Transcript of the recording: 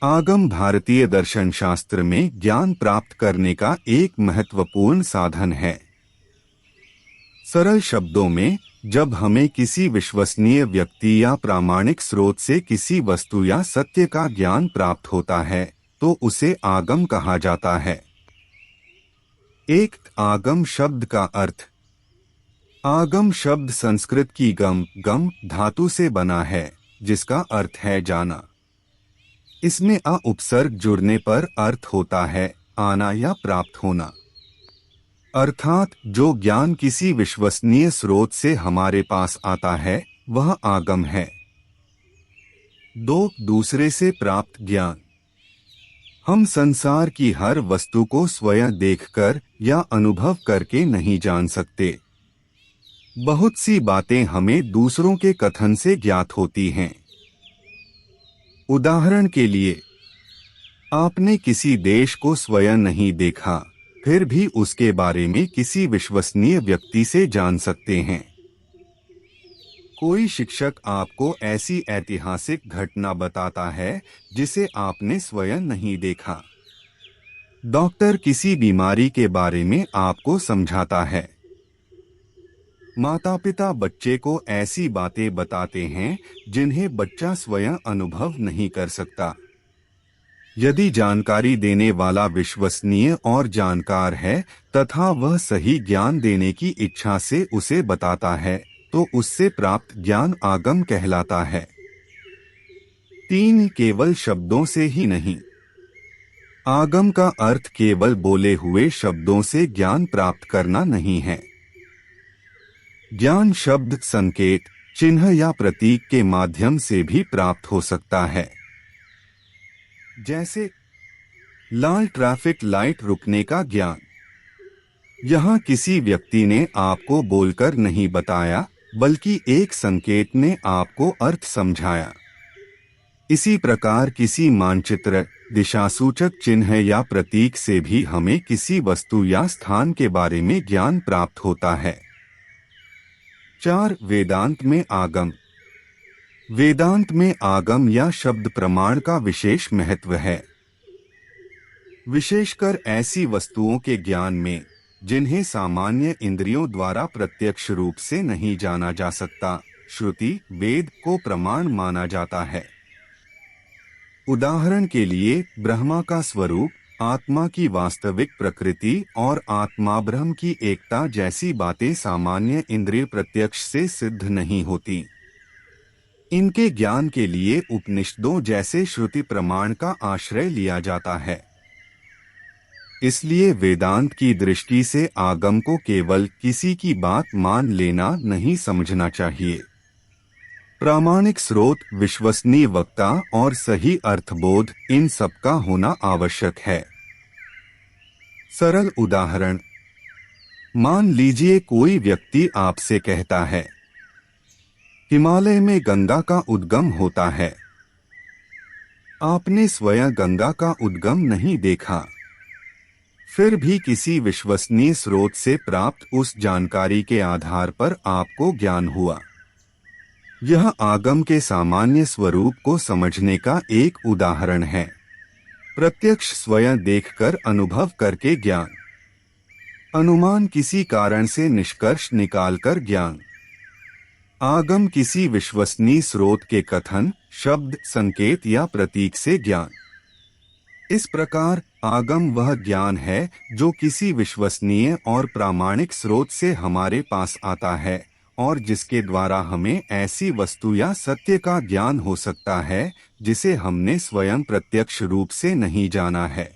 आगम भारतीय दर्शन शास्त्र में ज्ञान प्राप्त करने का एक महत्वपूर्ण साधन है। सरल शब्दों में, जब हमें किसी विश्वसनीय व्यक्ति या प्रामाणिक स्रोत से किसी वस्तु या सत्य का ज्ञान प्राप्त होता है तो उसे आगम कहा जाता है। एक आगम शब्द का अर्थ। आगम शब्द संस्कृत की गम धातु से बना है, जिसका अर्थ है जाना। इसमें अ उपसर्ग जुड़ने पर अर्थ होता है आना या प्राप्त होना। अर्थात जो ज्ञान किसी विश्वसनीय स्रोत से हमारे पास आता है वह आगम है। दूसरे से प्राप्त ज्ञान। हम संसार की हर वस्तु को स्वयं देखकर या अनुभव करके नहीं जान सकते। बहुत सी बातें हमें दूसरों के कथन से ज्ञात होती हैं। उदाहरण के लिए, आपने किसी देश को स्वयं नहीं देखा, फिर भी उसके बारे में किसी विश्वसनीय व्यक्ति से जान सकते हैं। कोई शिक्षक आपको ऐसी ऐतिहासिक घटना बताता है जिसे आपने स्वयं नहीं देखा। डॉक्टर किसी बीमारी के बारे में आपको समझाता है। माता पिता बच्चे को ऐसी बातें बताते हैं जिन्हें बच्चा स्वयं अनुभव नहीं कर सकता। यदि जानकारी देने वाला विश्वसनीय और जानकार है तथा वह सही ज्ञान देने की इच्छा से उसे बताता है तो उससे प्राप्त ज्ञान आगम कहलाता है। केवल शब्दों से ही नहीं। आगम का अर्थ केवल बोले हुए शब्दों से ज्ञान प्राप्त करना नहीं है। ज्ञान शब्द, संकेत, चिन्ह या प्रतीक के माध्यम से भी प्राप्त हो सकता है। जैसे लाल ट्रैफिक लाइट रुकने का ज्ञान। यहाँ किसी व्यक्ति ने आपको बोलकर नहीं बताया, बल्कि एक संकेत ने आपको अर्थ समझाया। इसी प्रकार किसी मानचित्र, दिशासूचक चिन्ह या प्रतीक से भी हमें किसी वस्तु या स्थान के बारे में ज्ञान प्राप्त होता है। वेदांत में आगम। वेदांत में आगम या शब्द प्रमाण का विशेष महत्व है, विशेषकर ऐसी वस्तुओं के ज्ञान में जिन्हें सामान्य इंद्रियों द्वारा प्रत्यक्ष रूप से नहीं जाना जा सकता। श्रुति, वेद को प्रमाण माना जाता है। उदाहरण के लिए, ब्रह्मा का स्वरूप, आत्मा की वास्तविक प्रकृति और आत्मा ब्रह्म की एकता जैसी बातें सामान्य इंद्रिय प्रत्यक्ष से सिद्ध नहीं होती। इनके ज्ञान के लिए उपनिषदों जैसे श्रुति प्रमाण का आश्रय लिया जाता है। इसलिए वेदांत की दृष्टि से आगम को केवल किसी की बात मान लेना नहीं समझना चाहिए। प्रामाणिक स्रोत, विश्वसनीय वक्ता और सही अर्थबोध, इन सबका होना आवश्यक है। सरल उदाहरण, मान लीजिए कोई व्यक्ति आपसे कहता है, हिमालय में गंगा का उद्गम होता है। आपने स्वयं गंगा का उद्गम नहीं देखा, फिर भी किसी विश्वसनीय स्रोत से प्राप्त उस जानकारी के आधार पर आपको ज्ञान हुआ। यह आगम के सामान्य स्वरूप को समझने का एक उदाहरण है। प्रत्यक्ष, स्वयं देखकर अनुभव करके ज्ञान। अनुमान, किसी कारण से निष्कर्ष निकालकर ज्ञान। आगम, किसी विश्वसनीय स्रोत के कथन, शब्द, संकेत या प्रतीक से ज्ञान। इस प्रकार आगम वह ज्ञान है जो किसी विश्वसनीय और प्रामाणिक स्रोत से हमारे पास आता है और जिसके द्वारा हमें ऐसी वस्तु या सत्य का ज्ञान हो सकता है जिसे हमने स्वयं प्रत्यक्ष रूप से नहीं जाना है।